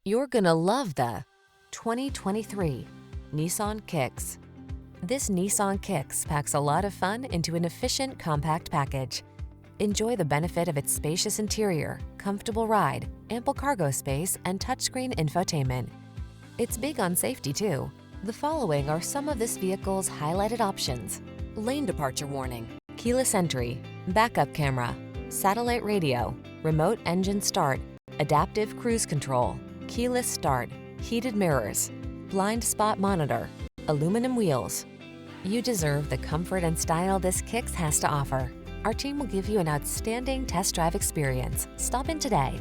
You're gonna love the 2023 Nissan Kicks. This Nissan Kicks packs a lot of fun into an efficient, compact package. Enjoy the benefit of its spacious interior, comfortable ride, ample cargo space, and touchscreen infotainment. It's big on safety, too. The following are some of this vehicle's highlighted options: lane departure warning, keyless entry, backup camera, satellite radio, remote engine start, adaptive cruise control, keyless start, heated mirrors, blind spot monitor, aluminum wheels. You deserve the comfort and style this Kicks has to offer. Our team will give you an outstanding test drive experience. Stop in today.